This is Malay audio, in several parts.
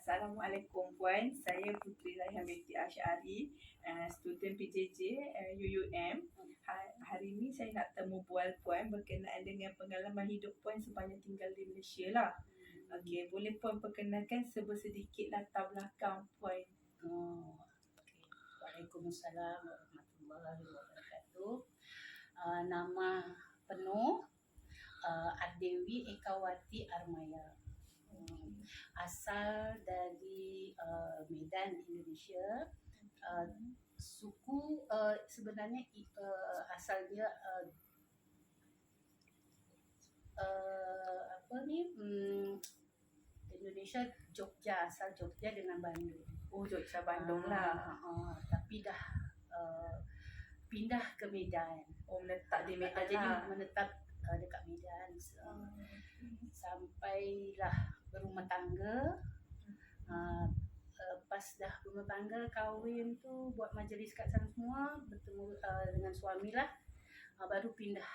Assalamualaikum Puan, saya Puteri Raihan binti Asyari, student PJJ UUM. Hari ini saya nak temu Puan berkenaan dengan pengalaman hidup Puan sepanjang tinggal di Malaysia lah. Okey, boleh Puan perkenalkan sedikit latar belakang Puan? Okay. Waalaikumsalam warahmatullahi wabarakatuh. Nama penuh Adewi Ekawati Armaya. Asal dari Medan, Indonesia. Suku sebenarnya asal dia Indonesia, Jogja, asal Jogja dengan Bandung. Oh, Jogja Bandung lah. Tapi dah pindah ke Medan. Oh, menetap di Medan Jadi lah. menetap dekat Medan. Sampailah berumah tangga. Pas dah berumah tangga, kahwin tu, buat majlis kat sana semua, bertemu dengan suami lah. Baru pindah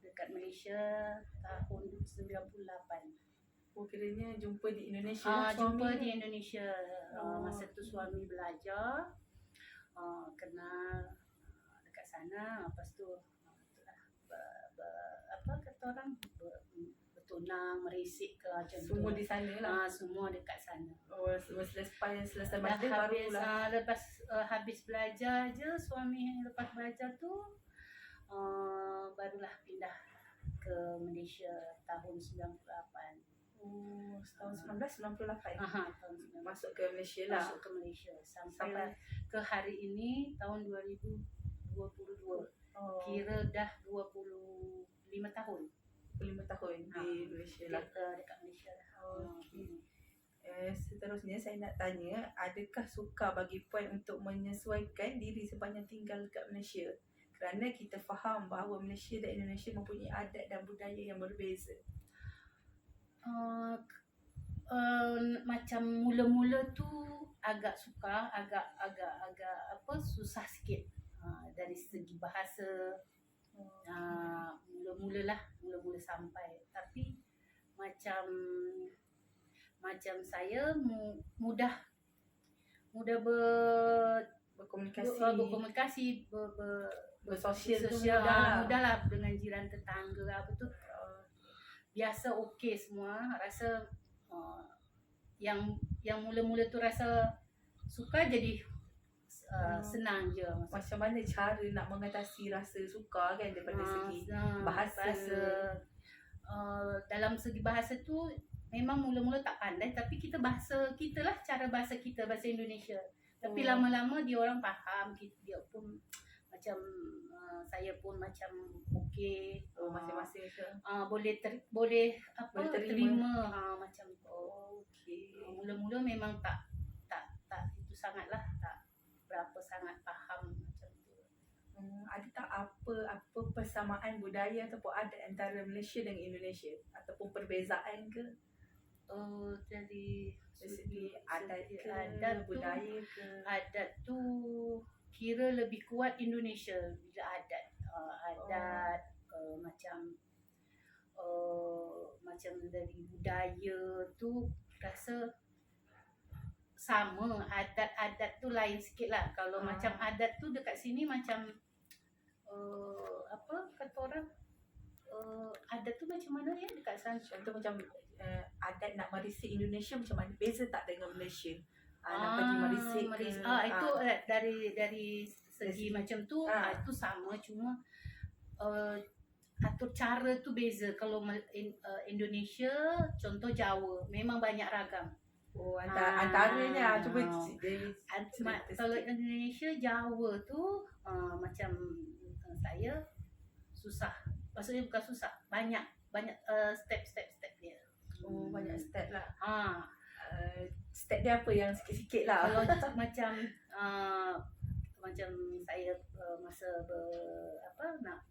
dekat Malaysia tahun 98. Oh, kiranya jumpa di Indonesia lah suami. Jumpa di Indonesia. Masa tu suami belajar, kenal dekat sana. Lepas tu apa kata orang, bertunang, merisik ke macam tu. Semua di sana lah. Semua dekat sana. Oh, selesai Dah majlis baru lah. lepas habis belajar je, suami lepas belajar tu barulah pindah ke Malaysia tahun 98. Oh, tahun 1998. Tahun 98. Masuk ke Malaysia lah. Masuk ke Malaysia sampai ke hari ini tahun 2022. Kira dah 25 tahun. 5 tahun di Malaysia lah. Dekat Malaysia lah. Seterusnya saya nak tanya, adakah sukar bagi Puan untuk menyesuaikan diri sepanjang tinggal dekat Malaysia? Kerana kita faham bahawa Malaysia dan Indonesia mempunyai adat dan budaya yang berbeza. Macam mula-mula tu agak sukar, agak susah sikit dari segi bahasa. Mula-mula sampai, tapi macam saya mudah berkomunikasi, bersosial mudah lah dengan jiran tetangga apa tu. Biasa okey semua. Rasa yang mula-mula tu rasa suka, jadi senang je. Macam mana cara nak mengatasi rasa suka kan daripada segi bahasa. Dalam segi bahasa tu memang mula-mula tak pandai, tapi kita bahasa kita lah, cara bahasa kita, bahasa Indonesia. Tapi lama-lama dia orang faham, dia pun macam saya pun macam okey. Masing-masing ke? Boleh terima macam tu. Okey. Mula-mula memang tak itu sangatlah, tak berapa sangat faham macam tu. Ada tak apa persamaan budaya ataupun adat antara Malaysia dan Indonesia ataupun perbezaan ke? Dari segi adat budaya ke? Adat tu kira lebih kuat Indonesia bila adat. Macam dari budaya tu rasa sama. Adat tu lain sikit lah. Kalau macam adat tu dekat sini macam apa kata orang, adat tu macam mana ya dekat sana? Contoh macam adat nak merisik Indonesia macam mana? Beza tak dengan Malaysia? Nak pergi merisik ke? Itu dari segi macam tu, itu sama, cuma atur cara tu beza. Kalau Indonesia, contoh Jawa, memang banyak ragam. Antaranya cuba kalau Indonesia, Jawa tu macam saya susah. Maksudnya bukan susah, banyak step dia. Banyak step lah. Step dia apa yang sikit-sikit lah. Kalau macam saya masa nak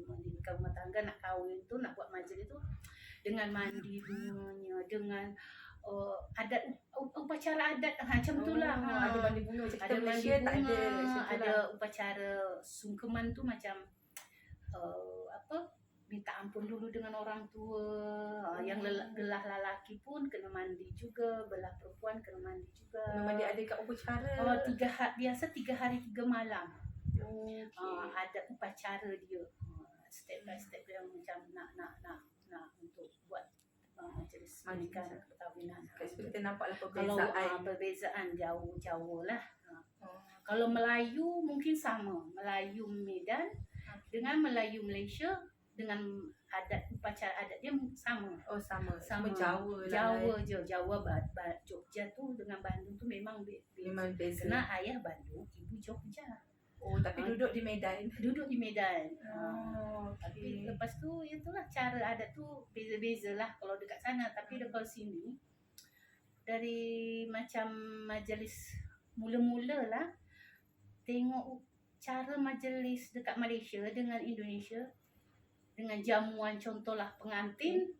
mendirikan rumah tangga, nak kahwin tu, nak buat majlis tu, dengan mandi bunganya, dengan adat upacara adat macam tu lah. Ada mandi bunga macam kita Malaysia tak ada. Ada upacara sungkeman tu macam minta ampun dulu dengan orang tua. Yang belah lelaki pun kena mandi juga, belah perempuan kena mandi juga. Memang dia ada kat upacara. Biasa 3 hari 3 malam. Okay. Ada upacara dia. Step by step yang macam nak untuk buat majlis pernikahan perkahwinan. Sebab kita nampaklah Kalau perbezaan. perbezaan jauh lah. Kalau Melayu mungkin sama. Melayu Medan dengan Melayu Malaysia dengan upacara adat dia sama. Oh sama. Sama. Jawa lah. Jawa je. Jawa Jogja tu dengan Bandung tu memang Memang beza. Kena ayah Bandung, ibu Jogja. Oh tapi duduk di Medan. Duduk di Medan. Okay. Tapi lepas tu itulah cara adat tu beza-beza lah kalau dekat sana. Tapi dekat sini dari macam majlis mula-mula lah tengok cara majlis dekat Malaysia dengan Indonesia dengan jamuan, contohlah pengantin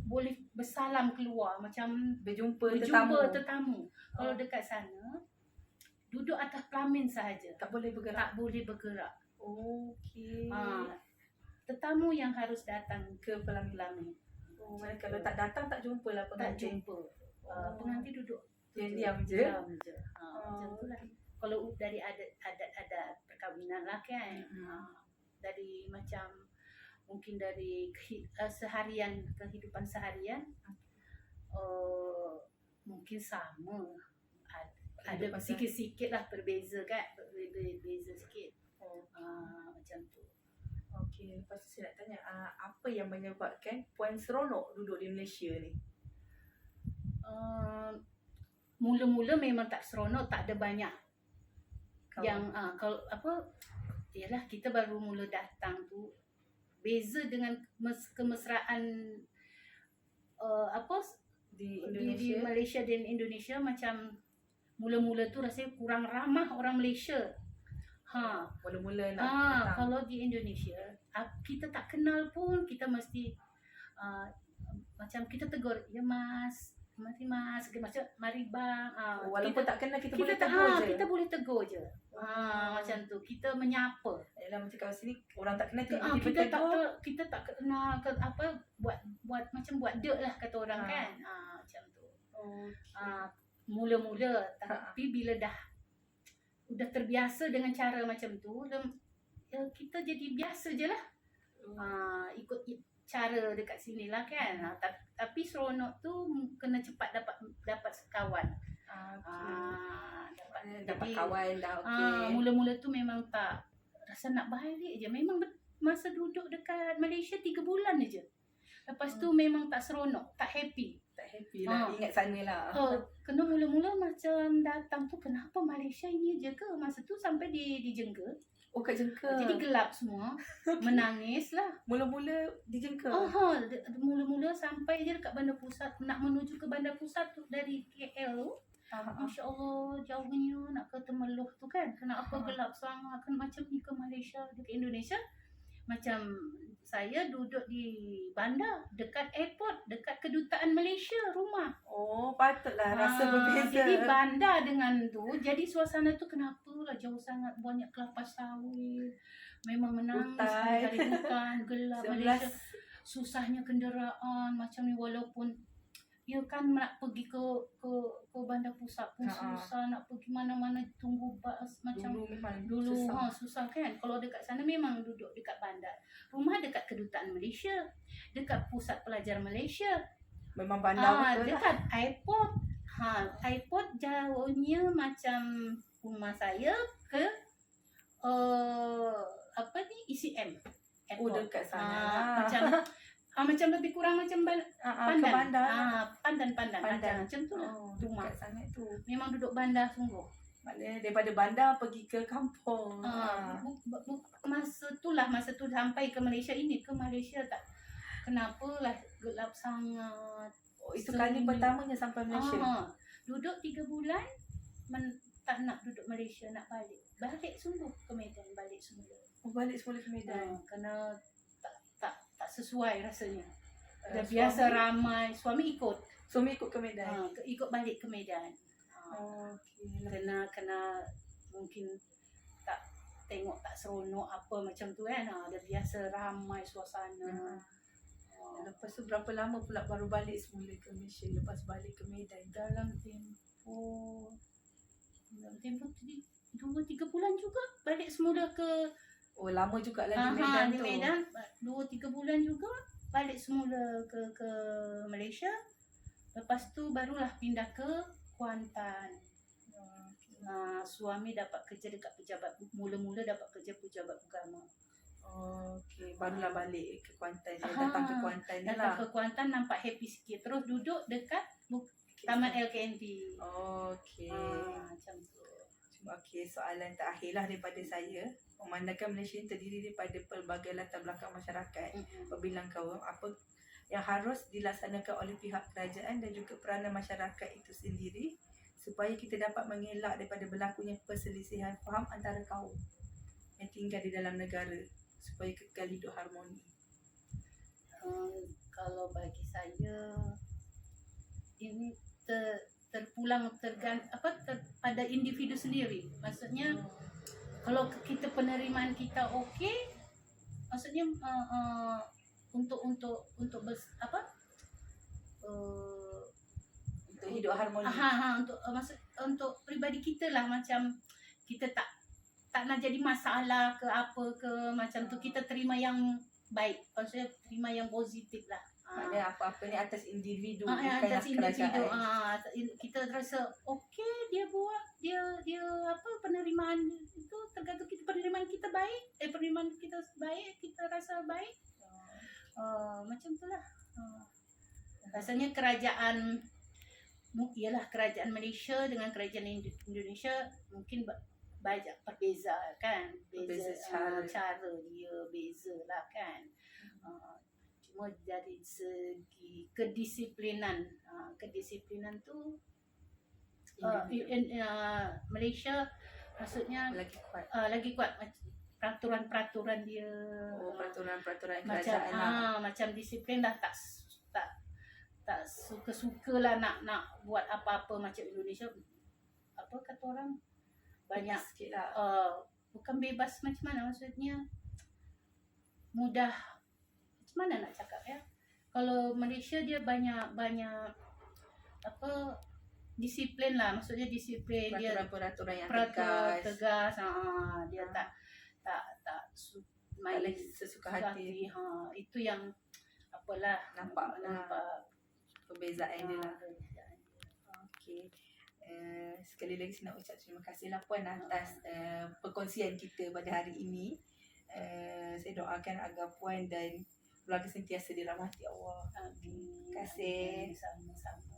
boleh bersalam keluar macam Berjumpa tetamu. Kalau dekat sana duduk atas pelamin sahaja, tak boleh bergerak. Okey. Tetamu yang harus datang Ke pelamin. Oh, mana kalau tak datang tak jumpalah tak pengantin. jumpa. Pengantin duduk Diam je. Diam je. Macam tu lah. Kalau dari adat perkahwinan lah kan. Dari macam mungkin dari kehidupan seharian mungkin sama. Ada sikit-sikit lah berbeza kan. Berbeza sikit. Macam tu. Okey, lepas tu saya nak tanya apa yang menyebabkan Puan seronok duduk di Malaysia ni? Mula-mula memang tak seronok, tak ada banyak Kawan. yang kalau yalah kita baru mula datang tu beza dengan kemesraan Di di Malaysia dan Indonesia. Macam mula-mula tu rasanya kurang ramah orang Malaysia. Mula-mula nak datang. Kalau di Indonesia kita tak kenal pun kita mesti macam kita tegur, ya mas, mari mas, macam mari bang. Walaupun tak kenal kita boleh tak, tegur je. kita boleh tegur je. Macam tu kita menyapa. Yalah macam kat sini orang tak kenal Kita tak kenal buat macam buat dek lah kata orang kan. Macam tu. Mula-mula tapi bila dah terbiasa dengan cara macam tu, kita jadi biasa je lah. Ikut cara dekat sini lah kan. Tapi seronok tu kena cepat dapat kawan. Dapat kawan dah okey. Mula-mula tu memang tak rasa nak balik je. Memang masa duduk dekat Malaysia 3 bulan je. Lepas tu memang tak seronok, tak happy. Tak happy lah, ingat sana lah. Kena mula-mula macam datang tu kenapa Malaysia ini je ke? Masa tu sampai di Jengka. Oh kat Jengka. Jadi gelap semua. Menangis lah. Mula-mula di Jengka. Mula-mula sampai je dekat bandar pusat. Nak menuju ke bandar pusat tu dari KL tu. Masya Allah jauhnya nak ke Temeloh tu kan. Kenapa gelap sangat. Kan macam ni ke Malaysia, ke Indonesia. Macam saya duduk di bandar, dekat airport, dekat kedutaan Malaysia rumah. Oh, patutlah rasa berbeza. Jadi bandar dengan tu, jadi suasana tu kenapa lah jauh sangat, banyak kelapa sawit. Memang menangis dari hutan, gelap Malaysia. Susahnya kenderaan macam ni, walaupun ya kan nak pergi ke bandar pusat pun susah, nak pergi mana-mana tunggu bas macam dulu susah kan. Kalau dekat sana memang duduk dekat bandar, rumah dekat kedutaan Malaysia, dekat pusat pelajar Malaysia, memang bandar betul dekat airport. Airport jauhnya macam rumah saya ke ECM airport. Dekat sana macam lebih kurang macam Pandan. Pandan macam tu lah. Rumah sana tu. Memang duduk bandar sungguh. Maknanya daripada bandar pergi ke kampung. Masa tu sampai ke Malaysia tak. Kenapalah gelap sangat. Itu kali pertamanya sampai Malaysia. Duduk 3 bulan tak nak duduk Malaysia, nak balik. Balik sungguh ke Medan, balik semula. Balik semula ke Medan. Kerana tak sesuai rasanya. Dah biasa ramai, suami ikut ke Medan. Ikut balik ke Medan. Kena mungkin tengok tak seronok apa macam tu kan. Dah biasa ramai suasana. Lepas tu berapa lama pula baru balik semula ke Malaysia lepas balik ke Medan? Dalam tempoh 2-3 bulan juga balik semula ke Oh, lama juga lagi Medan di tu. Medan. 2-3 bulan juga balik semula ke Malaysia. Lepas tu barulah pindah ke Kuantan. Suami dapat kerja dekat mula-mula dapat kerja pejabat agama. Okey, barulah balik ke Kuantan. Datang ke Kuantan ni Datang lah. ke Kuantan nampak happy sikit. Terus duduk dekat Taman LKNT. Okey. Macam tu. Okey, soalan terakhir lah daripada saya. Memandangkan Malaysia ini terdiri daripada pelbagai latar belakang masyarakat, perbilang kaum, apa yang harus dilaksanakan oleh pihak kerajaan dan juga peranan masyarakat itu sendiri supaya kita dapat mengelak daripada berlakunya perselisihan faham antara kaum yang tinggal di dalam negara supaya kekal hidup harmoni. Kalau bagi saya ini terpulang pada individu sendiri. Maksudnya kalau kita penerimaan kita okey, maksudnya untuk Hidup harmoni. untuk peribadi kita lah, macam kita tak nak jadi masalah ke apa ke macam tu, kita terima yang baik, maksudnya terima yang positif lah. Maknanya apa-apa ni atas individu, Atas bukanlah individu. kerajaan. Kita rasa okey, dia buat dia penerimaan itu tergantung kita, penerimaan kita baik, kita rasa baik. Macam tu lah. Rasanya kerajaan Malaysia dengan kerajaan Indonesia mungkin banyak berbeza kan. Berbeza Cara dia beza lah kan. Cuma dari segi kedisiplinan tu Malaysia maksudnya lagi kuat peraturan-peraturan dia. Peraturan-peraturan Macam kerajaan lah. macam disiplin dah tak suka-suka lah nak buat apa-apa macam Indonesia. Apa kata orang, banyak sikit lah. bukan bebas, macam mana maksudnya, mudah, macam mana nak cakap ya. Kalau Malaysia dia banyak disiplin lah, maksudnya disiplin, dia Peraturan-peraturan yang tegas. Dia tak main sesuka hati. Itu yang apalah Nampak perbezaan dia lah. Okey. Sekali lagi saya nak ucap terima kasih lah Puan atas perkongsian kita pada hari ini. Saya doakan agar Puan dan keluarga sentiasa dirahmati Allah. Terima kasih. Sama-sama.